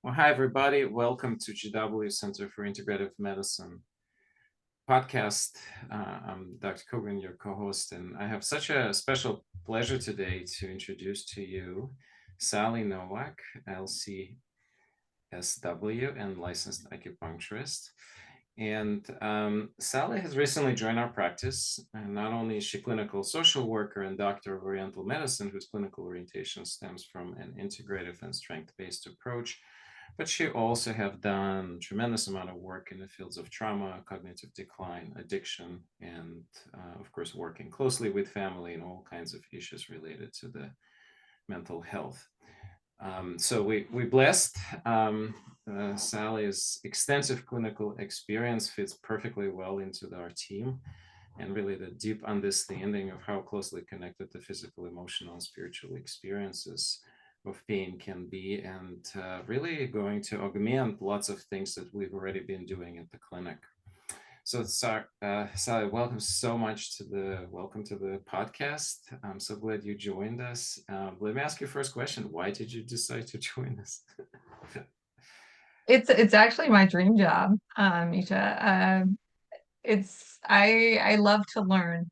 Well, hi, everybody. Welcome to GW Center for Integrative Medicine podcast. I'm Dr. Kogan, your co-host, and I have such a special pleasure today to introduce to you Sally Novak, LCSW, and licensed acupuncturist. And Sally has recently joined our practice. And not only is she clinical social worker and doctor of Oriental medicine, whose clinical orientation stems from an integrative and strength-based approach, but she also have done tremendous amount of work in the fields of trauma, cognitive decline, addiction, and of course, working closely with family and all kinds of issues related to the mental health. So we blessed Sally's extensive clinical experience fits perfectly well into our team, and really the deep understanding of how closely connected the physical, emotional, and spiritual experiences of pain can be, and really going to augment lots of things that we've already been doing at the clinic. So, Sally, welcome so much to the podcast. I'm so glad you joined us. Let me ask you first question: why did you decide to join us? It's actually my dream job, Misha. I love to learn,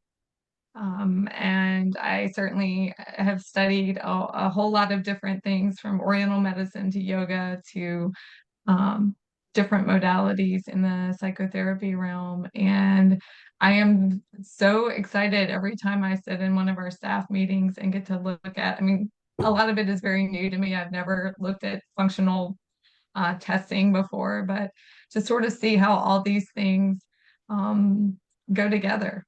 and I certainly have studied a whole lot of different things from Oriental medicine to yoga to um, different modalities in the psychotherapy realm. And I am so excited every time I sit in one of our staff meetings and get to look at. I mean, a lot of it is very new to me. I've never looked at functional testing before, but to sort of see how all these things um, go together.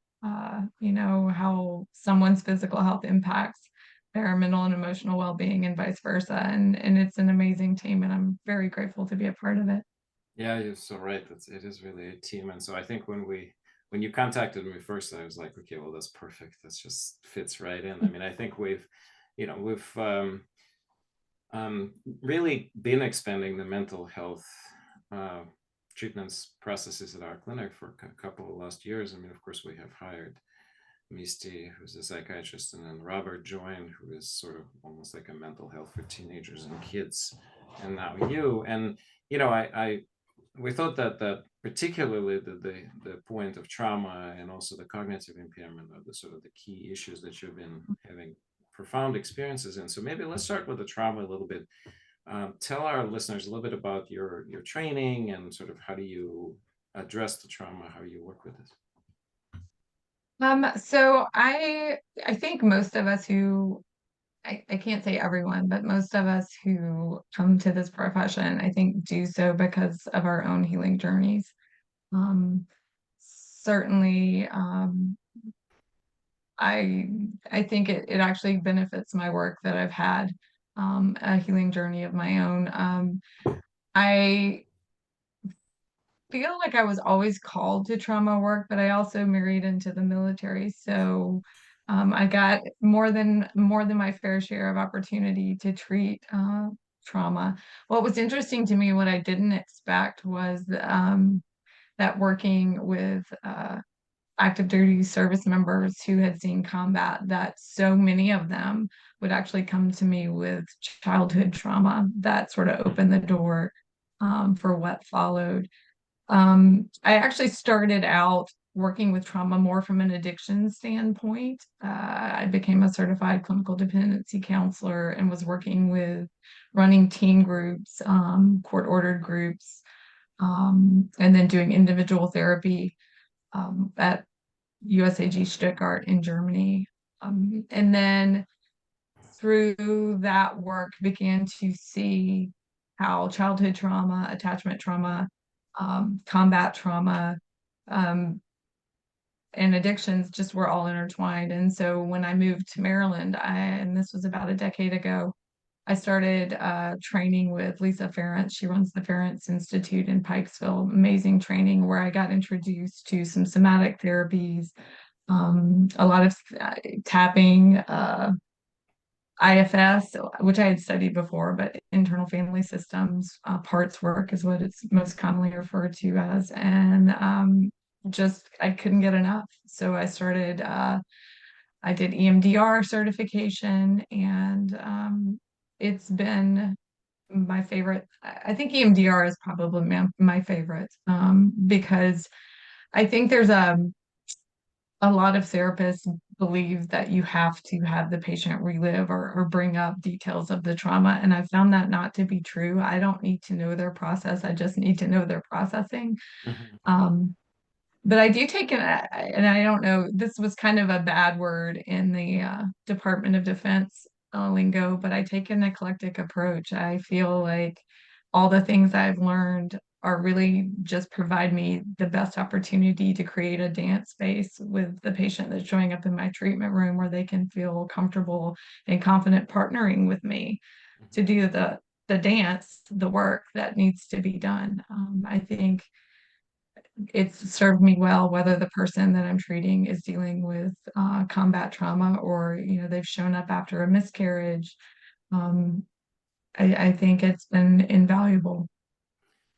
How someone's physical health impacts their mental and emotional well-being and vice versa. And it's an amazing team, and I'm very grateful to be a part of it. Yeah, you're so right. It is really a team, and so I think when you contacted me first, I was like, okay, well, that's perfect. That just fits right in. I mean, I think we've really been expanding the mental health uh, treatments processes at our clinic for a couple of last years. I mean, of course, we have hired Misty, who's a psychiatrist, and then Robert joined, who is sort of almost like a mental health for teenagers and kids, and now you. And I we thought that particularly the point of trauma and also the cognitive impairment are the sort of the key issues that you've been having profound experiences in. So maybe let's start with the trauma a little bit. Tell our listeners a little bit about your training and sort of how do you address the trauma, how you work with it. So I think most of us who I can't say everyone, but most of us who come to this profession, I think, do so because of our own healing journeys. Um, certainly, I I think it actually benefits my work that I've had a healing journey of my own. I feel like I was always called to trauma work, but I also married into the military, so I got more than my fair share of opportunity to treat trauma. What was interesting to me, what I didn't expect, was that working with active duty service members who had seen combat, that so many of them would actually come to me with childhood trauma that sort of opened the door for what followed. I actually started out working with trauma more from an addiction standpoint. I became a certified clinical dependency counselor and was working with running teen groups, court-ordered groups, and then doing individual therapy at USAG Stuttgart in Germany. And then through that work, began to see how childhood trauma, attachment trauma, combat trauma, um, and addictions just were all intertwined. And so when I moved to Maryland, and this was about a decade ago, I started training with Lisa Ferrance. She runs the Ferrance Institute in Pikesville. Amazing training where I got introduced to some somatic therapies, a lot of tapping, IFS, which I had studied before, but internal family systems, parts work is what it's most commonly referred to as. And just, I couldn't get enough. So I did EMDR certification, and it's been my favorite. I think EMDR is probably my favorite, because I think there's a lot of therapists believe that you have to have the patient relive or bring up details of the trauma. And I found that not to be true. I don't need to know their process. I just need to know their processing. Mhm. Um, but I do take and I don't know, this was kind of a bad word in the Department of Defense lingo, but I take an eclectic approach. I feel like all the things I've learned are really just provide me the best opportunity to create a dance space with the patient that's showing up in my treatment room where they can feel comfortable and confident partnering with me to do the dance, the work that needs to be done. I think it's served me well, whether the person that I'm treating is dealing with combat trauma or, they've shown up after a miscarriage. Um, I think it's been invaluable.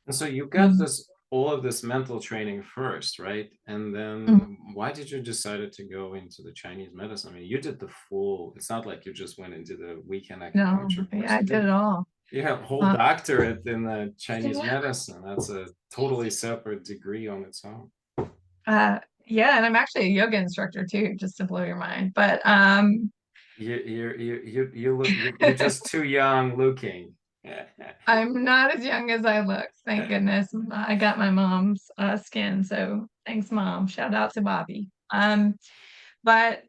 And so you got Mm. this all of this mental training first, right? And Mm. then why did you decide to go into the Chinese medicine? I mean, you did the full, it's not like you just went into the weekend No, acupuncture course. yeah, I did it all. You have a whole Uh, doctorate in the Chinese yeah, medicine. That's a totally separate degree on its own. yeah, and I'm actually a yoga instructor too, just to blow your mind. But You're just too young looking. I'm not as young as I look, thank goodness. I got my mom's skin, so thanks, mom. Shout out to Bobby. But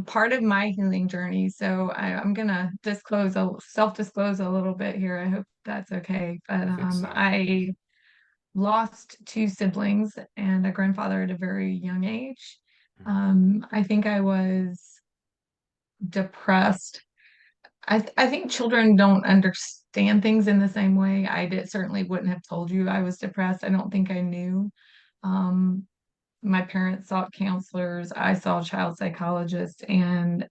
part of my healing journey. So I'm gonna self-disclose a little bit here. I hope that's okay. But I think so. I lost two siblings and a grandfather at a very young age. Mhm. I think I was depressed. I think children don't understand things in the same way. I did certainly wouldn't have told you I was depressed. I don't think I knew. Um, my parents sought counselors. I saw a child psychologist, and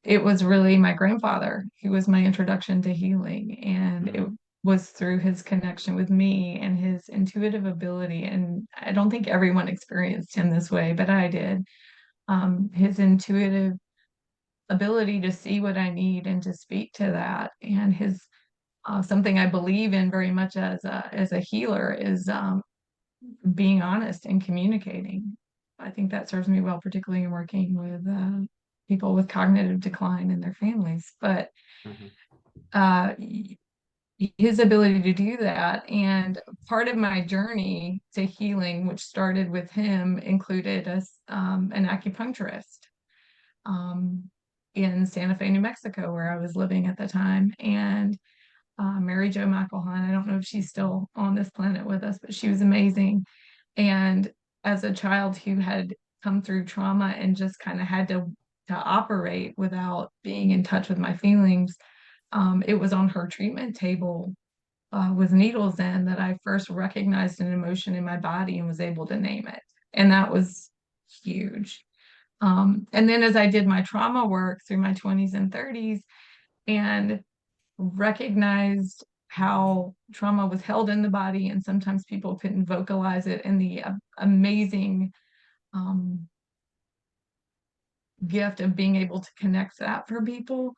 it was really my grandfather who was my introduction to healing. And it Mhm. was through his connection with me and his intuitive ability. And I don't think everyone experienced him this way, but I did. His intuitive ability to see what I need and to speak to that, and his something I believe in very much as a healer is being honest and communicating. I think that serves me well, particularly in working with people with cognitive decline in their families. But Mhm. uh, his ability to do that, and part of my journey to healing, which started with him, included an acupuncturist um, in Santa Fe, New Mexico, where I was living at the time. And Mary Jo McElhine, I don't know if she's still on this planet with us, but she was amazing. And as a child who had come through trauma and just kind of had to operate without being in touch with my feelings, it was on her treatment table with needles in that I first recognized an emotion in my body and was able to name it. And that was huge. And then as I did my trauma work through my 20s and 30s and recognized how trauma was held in the body, and sometimes people couldn't vocalize it, and the amazing um, gift of being able to connect that for people.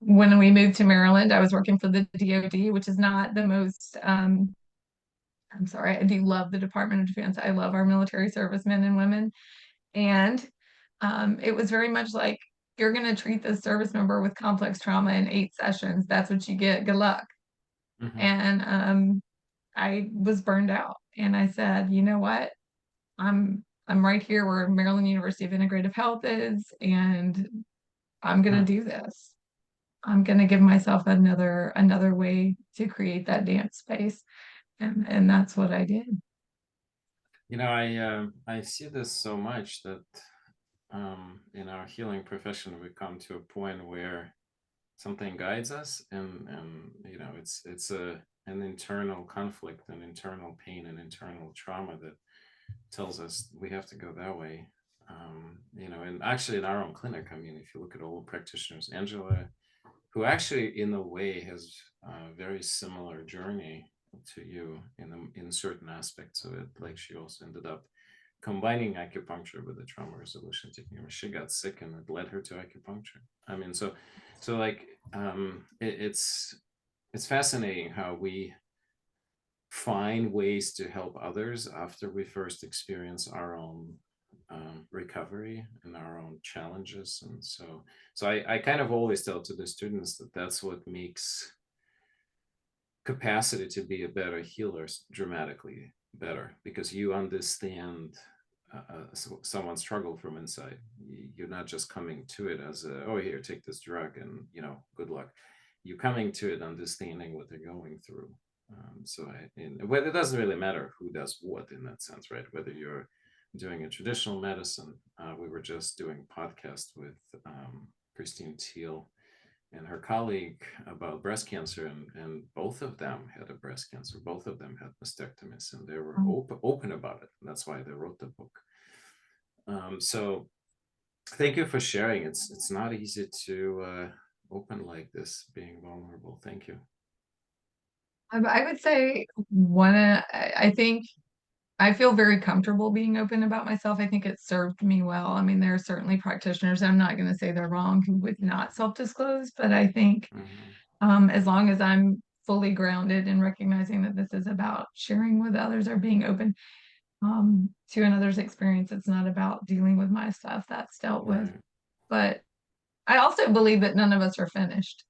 When we moved to Maryland, I was working for the DoD, which is not the most, I'm sorry, I do love the Department of Defense. I love our military servicemen and women. And it was very much like, you're going to treat this service member with complex trauma in 8 sessions. That's what you get. Good luck. Mhm. And I was burned out. And I said, you know what? I'm right here where Maryland University of Integrative Health is, and I'm going to Mhm. do this. I'm going to give myself another way to create that dance space. And that's what I did. I see this so much that in our healing profession we come to a point where something guides us, and it's an internal conflict, an internal pain, an internal trauma that tells us we have to go that way. And actually in our own clinic, I mean, if you look at all the practitioners, Angela, who actually in a way has a very similar journey to you in certain aspects of it, like she also ended up combining acupuncture with the trauma resolution technique. She got sick and it led her to acupuncture. I mean, so like it's fascinating how we find ways to help others after we first experience our own recovery and our own challenges. And so I kind of always tell to the students that that's what makes capacity to be a better healer dramatically better, because you understand someone's struggle from inside. You're not just coming to it as a, oh, here, take this drug and, you know, good luck. You're coming to it understanding what they're going through. Well, it doesn't really matter who does what in that sense, right? Whether you're doing a traditional medicine, we were just doing a podcast with Christine Teal and her colleague about breast cancer, and both of them had a breast cancer. Both of them had mastectomies, and they were open about it. And that's why they wrote the book. So thank you for sharing. It's not easy to open like this, being vulnerable. Thank you. I would say I think I feel very comfortable being open about myself. I think it served me well. I mean, there are certainly practitioners, I'm not going to say they're wrong, who would not self-disclose, but I think as long as I'm fully grounded in recognizing that this is about sharing with others or being open to another's experience, it's not about dealing with my stuff. That's dealt with. But I also believe that none of us are finished.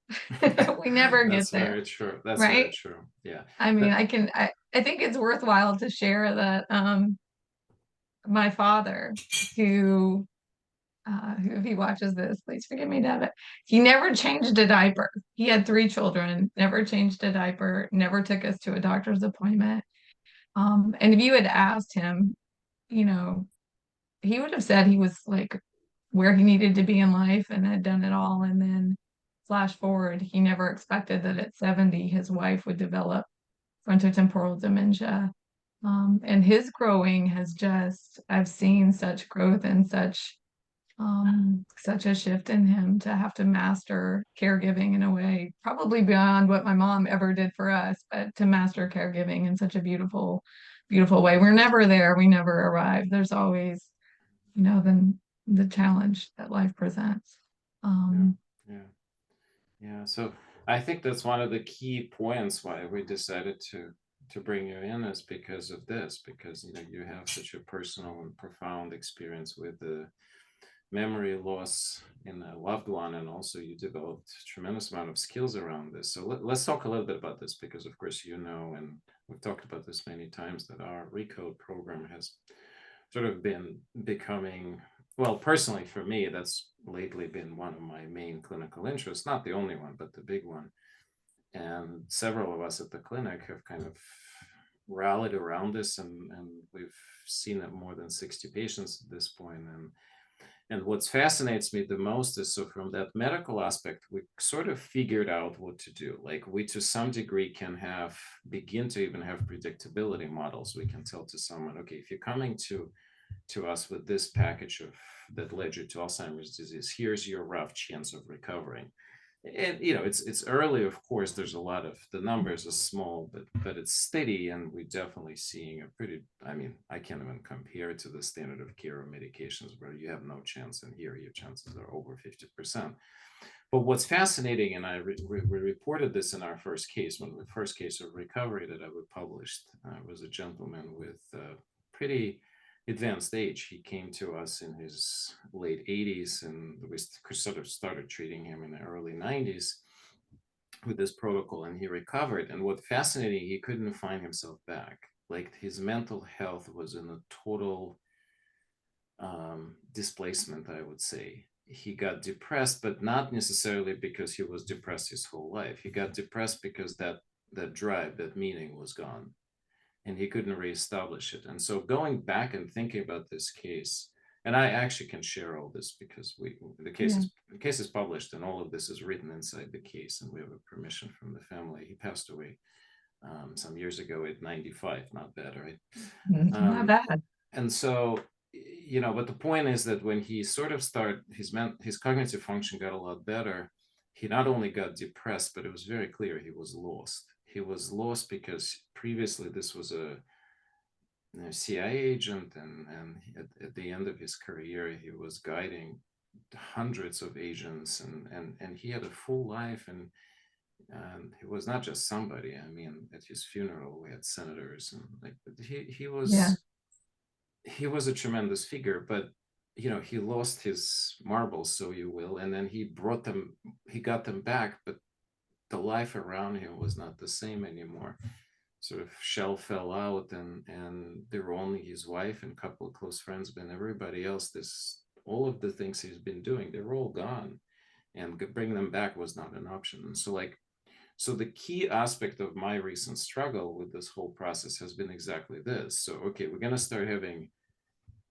We never get there. Very true. That's right? Very true. Yeah. I mean, I think it's worthwhile to share that my father, who if he watches this, please forgive me, David, he never changed a diaper. He had 3 children, never changed a diaper, never took us to a doctor's appointment. And if you had asked him, you know, he would have said he was like where he needed to be in life and had done it all. And then flash forward, he never expected that at 70, his wife would develop frontotemporal dementia. And his growing has just, I've seen such growth and such a shift in him to have to master caregiving in a way probably beyond what my mom ever did for us, but to master caregiving in such a beautiful, beautiful way. We're never there. We never arrive. There's always, you know, the challenge that life presents. Yeah. So I think that's one of the key points why we decided to bring you in, is because of this, because, you know, you have such a personal and profound experience with the memory loss in a loved one, and also you developed a tremendous amount of skills around this. So let's talk a little bit about this, because of course, you know, and we've talked about this many times, that our Recode program has sort of been becoming, well, personally for me, that's lately been one of my main clinical interests, not the only one, but the big one. And several of us at the clinic have kind of rallied around this, and we've seen it more than 60 patients at this point. And what fascinates me the most is, so from that medical aspect, we sort of figured out what to do. Like, we to some degree can begin to even have predictability models. We can tell to someone, okay, if you're coming to us with this package that led you to Alzheimer's disease, here's your rough chance of recovering. And, you know, it's early, of course, there's a lot of, the numbers are small, but it's steady, and we're definitely seeing a pretty, I mean, I can't even compare it to the standard of care of medications where you have no chance, and here your chances are over 50%. But what's fascinating, and we reported this in our first case, the first case of recovery that we published, was a gentleman with pretty advanced age. He came to us in his late 80s, and we sort of started treating him in the early 90s with this protocol, and he recovered. And what's fascinating, he couldn't find himself back. Like, his mental health was in a total displacement, I would say. He got depressed, but not necessarily because he was depressed his whole life. He got depressed because that drive, that meaning was gone, and he couldn't reestablish it. And so going back and thinking about this case, and I actually can share all this because the case is published, and all of this is written inside the case, and we have a permission from the family. He passed away some years ago at 95. Not bad, right? Not bad. And so, you know, but the point is that when he sort of started, his cognitive function got a lot better. He not only got depressed, but it was very clear he was lost. He was lost because previously this was CIA agent, and at the end of his career, he was guiding hundreds of agents, and he had a full life, and he was not just somebody. I mean, at his funeral, we had senators, and like Yeah. he was a tremendous figure, but he lost his marbles, so you will, and then he got them back, but the life around him was not the same anymore. Sort of shell fell out, and there were only his wife and a couple of close friends, but everybody else, this all of the things he's been doing, they were all gone, and bringing them back was not an option. And so the key aspect of my recent struggle with this whole process has been exactly this. So okay, we're going to start having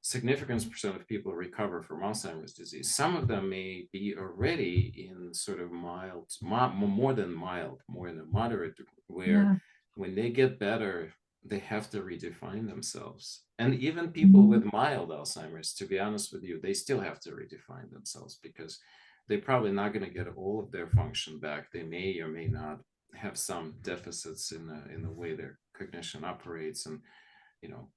significant percent of people recover from Alzheimer's disease. Some of them may be already in sort of mild, more than mild, more in a moderate, where Yeah. when they get better, they have to redefine themselves. And even people Mhm. with mild Alzheimer's, to be honest with you, they still have to redefine themselves, because they're probably not going to get all of their function back. They may or may not have some deficits in the way their cognition operates, and you know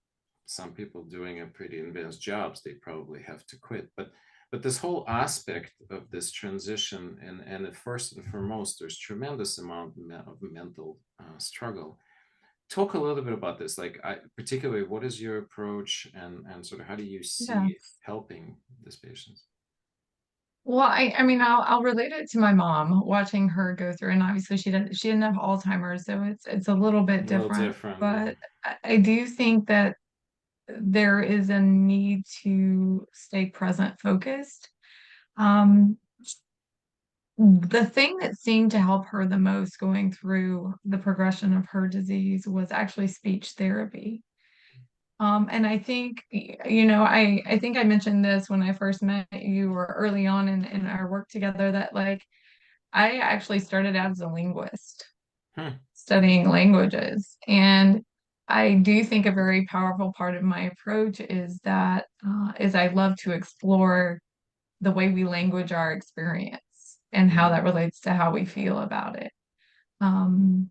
some people doing a pretty advanced jobs, they probably have to quit. But this whole aspect of this transition, and first and foremost, there's tremendous amount of mental struggle. Talk a little bit about this, like particularly what is your approach, and sort of how do you Yeah. see helping these patients? Well, I mean, I'll relate it to my mom, watching her go through, and obviously she didn't have Alzheimer's, so it's a little A bit little different. different, yeah. But I do think that there is a need to stay present focused. Um, the thing that seemed to help her the most going through the progression of her disease was actually speech therapy. And I think, I think I mentioned this when I first met you or early on in our work together, that like I actually started out as a linguist Hmm. studying languages. And I do think a very powerful part of my approach is that is I love to explore the way we language our experience and how Mm. that relates to how we feel about it. Um,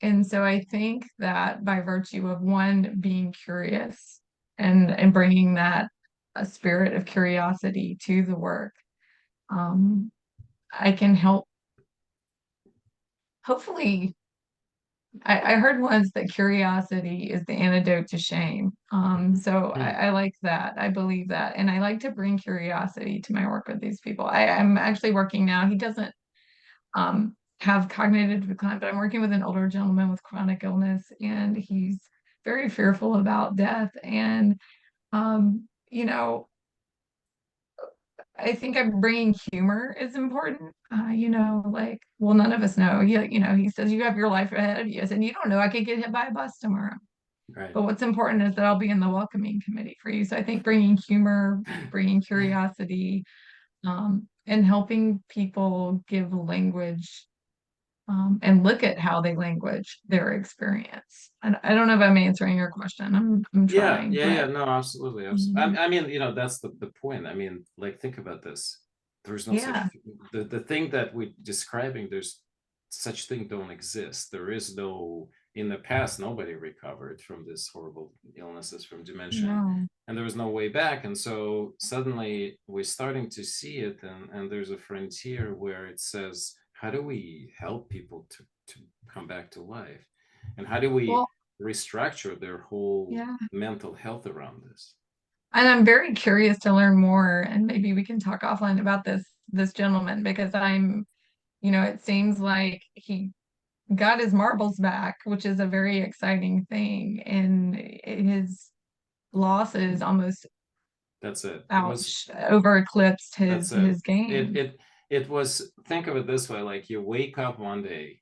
and so I think that by virtue of one being curious and bringing that a spirit of curiosity to the work, um, I can help. Hopefully, I heard once that curiosity is the antidote to shame. So Hmm. I like that. I believe that, and I like to bring curiosity to my work with these people. I'm actually working now. He doesn't have cognitive decline, but I'm working with an older gentleman with chronic illness, and he's very fearful about death. And, you know, I think I'm bringing humor is important. Like, well, none of us know. He says you have your life ahead of you, and you don't know. I could get hit by a bus tomorrow. Right. But what's important is that I'll be in the welcoming committee for you. So I think bringing humor, bringing curiosity, and helping people give language and look at how they language their experience. And I don't know if I'm answering your question. I'm Yeah, trying, yeah, yeah. but No, absolutely. mhm. I mean, that's the point. I mean, like, think about this. There's no Yeah, such the thing that we're describing. There's such thing don't exist. There is no in the past. Nobody recovered from this horrible illnesses, from dementia, no. and there was no way back. And so suddenly we're starting to see it, and there's a frontier where it says, how do we help people to come back to life, and how do we Well, restructure their whole yeah. mental health around this? And I'm very curious to learn more, and maybe we can talk offline about this gentleman because it seems like he got his marbles back, which is a very exciting thing, and his losses almost That's it. It was ouch over eclipsed That's it. his It gain. it it was, think of it this way, like you wake up one day,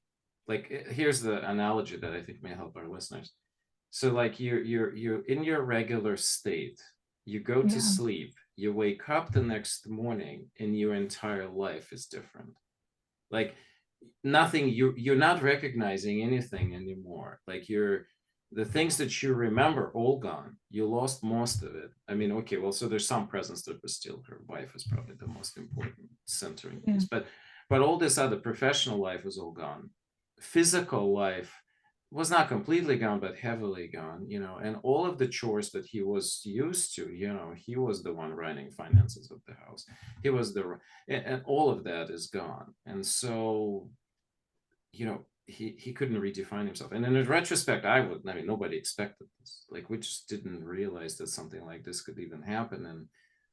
like here's the analogy that I think may help our listeners. So like you're in your regular state, you go to Yeah, sleep, you wake up the next morning, and your entire life is different. Like nothing, you're not recognizing anything anymore. Like the things that you remember all gone. You lost most of it. I mean, okay, well, so there's some presence that was still, her wife is probably the most important centering yeah, piece, but all this other professional life was all gone. Physical life was not completely gone, but heavily gone, and all of the chores that he was used to, he was the one running finances of the house. He was and all of that is gone. And so, he couldn't redefine himself. And in retrospect, I mean, nobody expected this. Like, we just didn't realize that something like this could even happen. And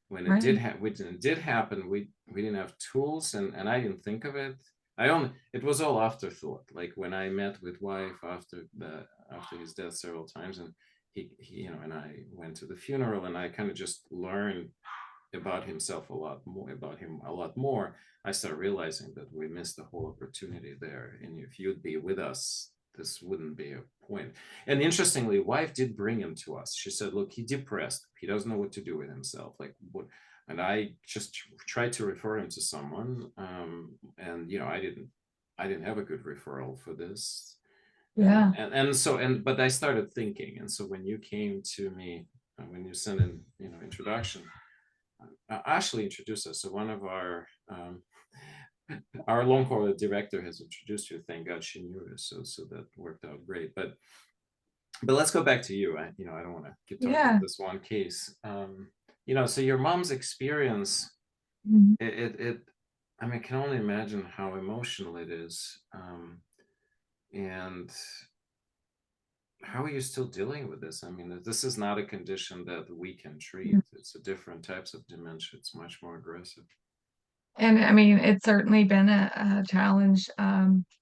when it did Right. happen, we didn't have tools, and I didn't think of it. It was all afterthought. Like, when I met with wife after his death several times, and he and I went to the funeral, and I kind of just learned about himself a lot more, about him a lot more. I start realizing that we missed the whole opportunity there. And if you'd be with us, this wouldn't be a point. And interestingly, wife did bring him to us. She said, look, he's depressed. He doesn't know what to do with himself. Like, what? And I just tried to refer him to someone. And I didn't have a good referral for this. Yeah. But I started thinking. And so when you came to me, when you sent in, introduction, Ashley introduced us. So one of our long haul director has introduced you. Thank God she knew us, so that worked out great. But let's go back to you. I don't want to keep talking Yeah. about this one case. So your mom's experience, Mhm. it I mean, I can only imagine how emotional it is. And how are you still dealing with this? I mean, this is not a condition that we can treat. It's a different types of dementia. It's much more aggressive. And I mean, it's certainly been a challenge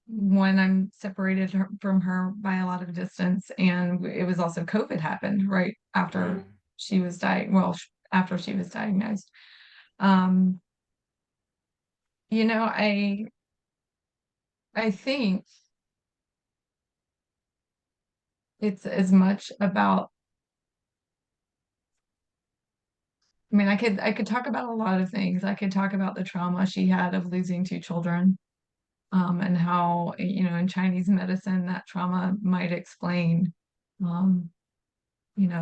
when I'm separated from her by a lot of distance. And it was also COVID happened right after Right. she was after she was diagnosed. Um, I think it's as much about, I mean, I could talk about a lot of things. I could talk about the trauma she had of losing two children, and how, in Chinese medicine, that trauma might explain, um,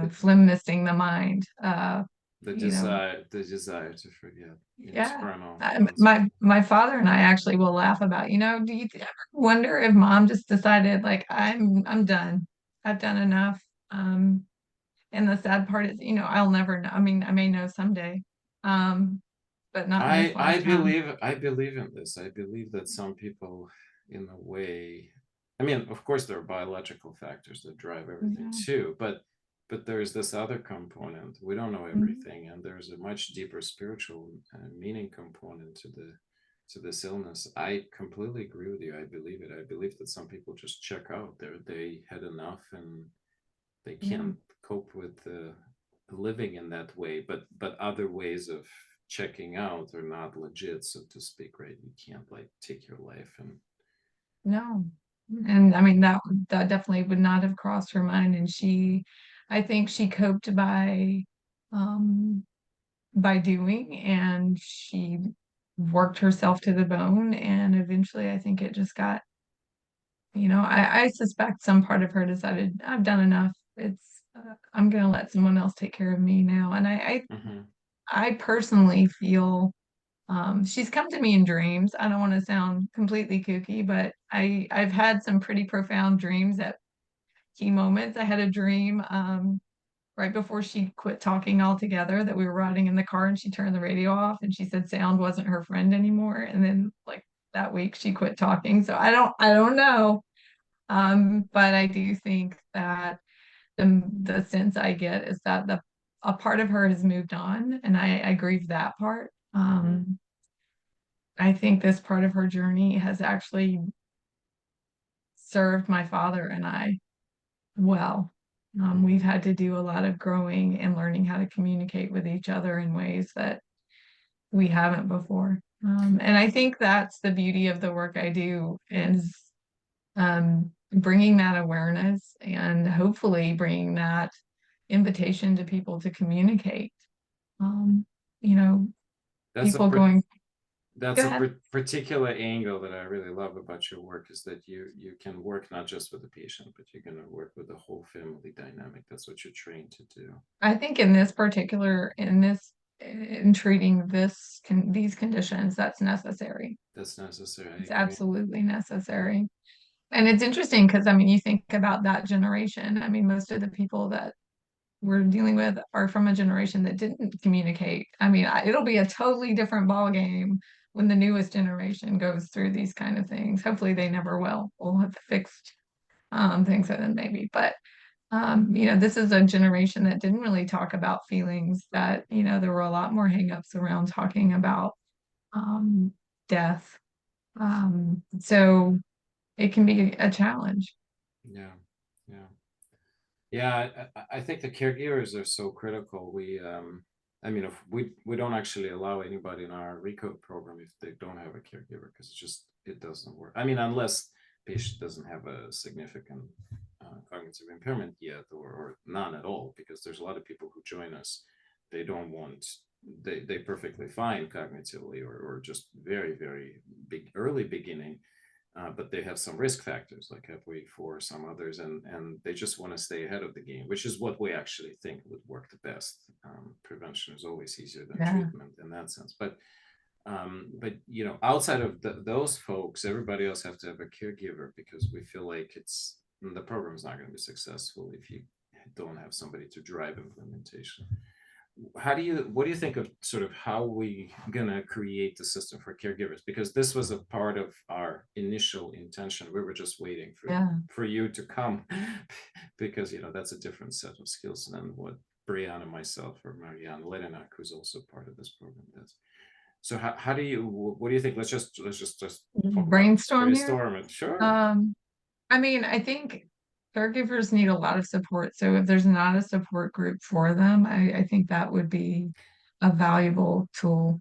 phlegm missing the mind. The desire to forget, Yeah. external My father and I actually will laugh about, do you ever wonder if mom just decided like I'm done. I've done enough. Um, and the sad part is, I'll never know. I mean, I may know someday, um, but not in this lifetime. I believe in this. I believe that some people, in a way, I mean, of course there are biological factors that drive everything Yeah. too, but there's this other component. We don't know Mhm. everything, and there's a much deeper spiritual meaning component to this illness. I completely agree with you. I believe it. I believe that some people just check out. They had enough, and they Yeah. can't cope with living in that way. But other ways of checking out are not legit, so to speak, right? You can't like take your life. And No. And I mean that definitely would not have crossed her mind. And I think she coped um by doing, and she worked herself to the bone, and eventually I think it just got, I suspect some part of her decided I've done enough. I'm gonna let someone else take care of me now. And mhm. I personally feel, she's come to me in dreams. I don't want to sound completely kooky, but I've had some pretty profound dreams at key moments. I had a dream right before she quit talking altogether that we were riding in the car and she turned the radio off and she said sound wasn't her friend anymore. And then like that week she quit talking. So I don't know. But I do think that the sense I get is that the a part of her has moved on, and I grieve that part. Mm-hmm. I think this part of her journey has actually served my father and I well. We've Mm-hmm. had to do a lot of growing and learning how to communicate with each other in ways that we haven't before. And I think that's the beauty of the work I do is bringing that awareness and hopefully bringing that invitation to people to communicate. Um, you know, That's a people going, that's go a ahead. particular angle that I really love about your work, is that you can work not just with the patient, but you're going to work with the whole family dynamic. That's what you're trained to do. I think in this particular, in treating these conditions, that's necessary. That's necessary. I It's agree. absolutely necessary. And it's interesting because, I mean, you think about that generation. I mean, most of the people that we're dealing with are from a generation that didn't communicate. I mean, it'll be a totally different ball game when the newest generation goes through these kind of things. Hopefully, they never will. We'll have fixed things then maybe. But this is a generation that didn't really talk about feelings. That there were a lot more hangups around talking about um, death. So it can be a challenge. Yeah, yeah. Yeah, I think the caregivers are so critical. I mean, if we don't actually allow anybody in our recode program if they don't have a caregiver, because it doesn't work. I mean, unless patient doesn't have a significant cognitive impairment yet, or none at all, because there's a lot of people who join us, they don't want, they perfectly fine cognitively, or just very, very big early beginning, but they have some risk factors like FOE4, some others, and they just want to stay ahead of the game, which is what we actually think would work the best. Prevention is always easier than Yeah, treatment in that sense. But outside of those folks, everybody else have to have a caregiver, because we feel like the program is not going to be successful if you don't have somebody to drive implementation. What do you think of sort of how we gonna create the system for caregivers? Because this was a part of our initial intention. We were just waiting yeah. for you to come, because that's a different set of skills than what Brianna, myself, or Marianne Ledinak, who's also part of this program, does. So how do you, what do you think? Let's just talk about Brainstorm here. brainstorm it. Sure. Um, I mean, I think caregivers need a lot of support. So if there's not a support group for them, I think that would be a valuable tool.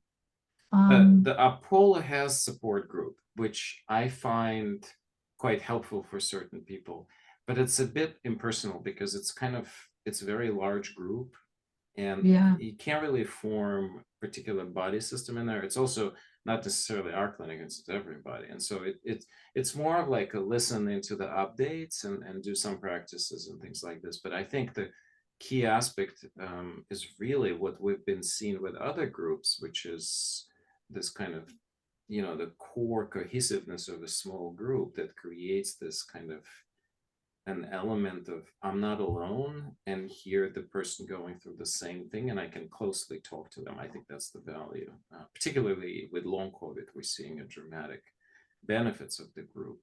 The Um, Apollo has support group, which I find quite helpful for certain people, but it's a bit impersonal because it's a very large group, and yeah, you can't really form particular body system in there. It's also not necessarily our clinic, it's everybody. And so it's more of like a listen into the updates, and do some practices and things like this. But I think the key aspect is really what we've been seeing with other groups, which is this kind of, the core cohesiveness of a small group that creates this kind of an element of I'm not alone, and hear the person going through the same thing, and I can closely talk to them. I think that's the value. Particularly with long COVID, we're seeing a dramatic benefits of the group.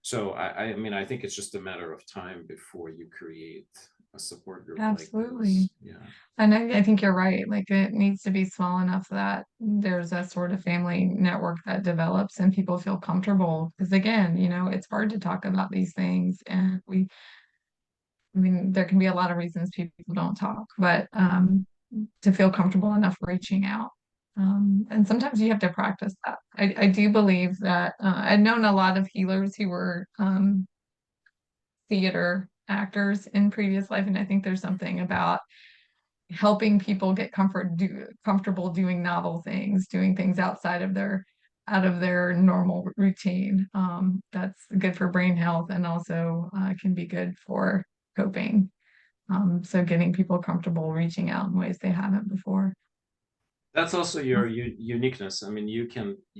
So I mean, I think it's just a matter of time before you create a support group like absolutely. this. Yeah. And I think you're right. Like it needs to be small enough that there's a sort of family network that develops and people feel comfortable. Because again, it's hard to talk about these things. And I mean, there can be a lot of reasons people don't talk, but to feel comfortable enough reaching out. And sometimes you have to practice that. I do believe that I've known a lot of healers who were theater actors in previous life, and I think there's something about helping people get comfortable doing novel things, doing things out of their normal routine. That's good for brain health and also can be good for coping. So getting people comfortable reaching out in ways they haven't before. That's also your uniqueness. I mean, you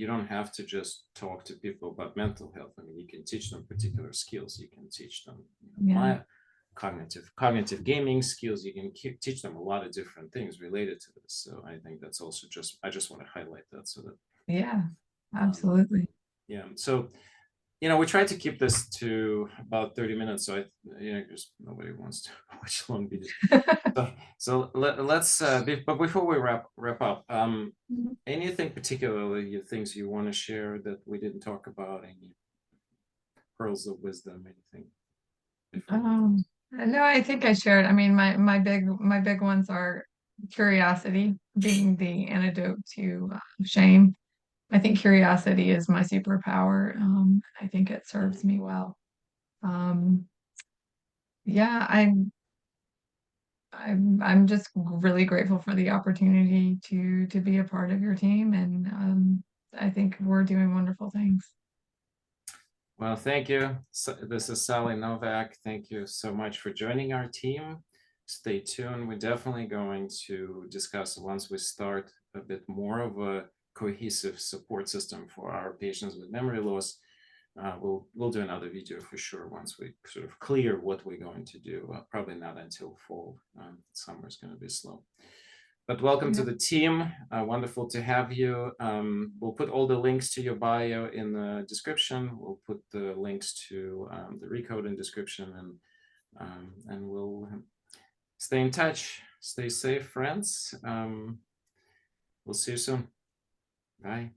don't have to just talk to people about mental health. I mean, you can teach them particular skills. You can teach them, Yeah. my cognitive gaming skills. You can teach them a lot of different things related to this. So I think that's also I just want to highlight that, so that Yeah, um, absolutely. yeah. So we tried to keep this to about 30 minutes. So just nobody wants to watch long videos. So let's but before we wrap up, anything particularly, things you want to share that we didn't talk about, any pearls of wisdom, anything before we close? No, I think I shared. I mean, my big ones are curiosity being the antidote to shame. I think curiosity is my superpower. I think it serves me well. Um, yeah, I'm just really grateful for the opportunity to be a part of your team, and I think we're doing wonderful things. Well, thank you. This is Sally Novak. Thank you so much for joining our team. Stay tuned. We're definitely going to discuss, once we start, a bit more of a cohesive support system for our patients with memory loss. we'll do another video for sure once we sort of clear what we're going to do. Probably not until fall. Summer is going to be slow. But welcome to the team. Wonderful to have you. We'll put all the links to your bio in the description. We'll put the links to the Recode in description, and we'll stay in touch. Stay safe, friends. We'll see you soon. Bye.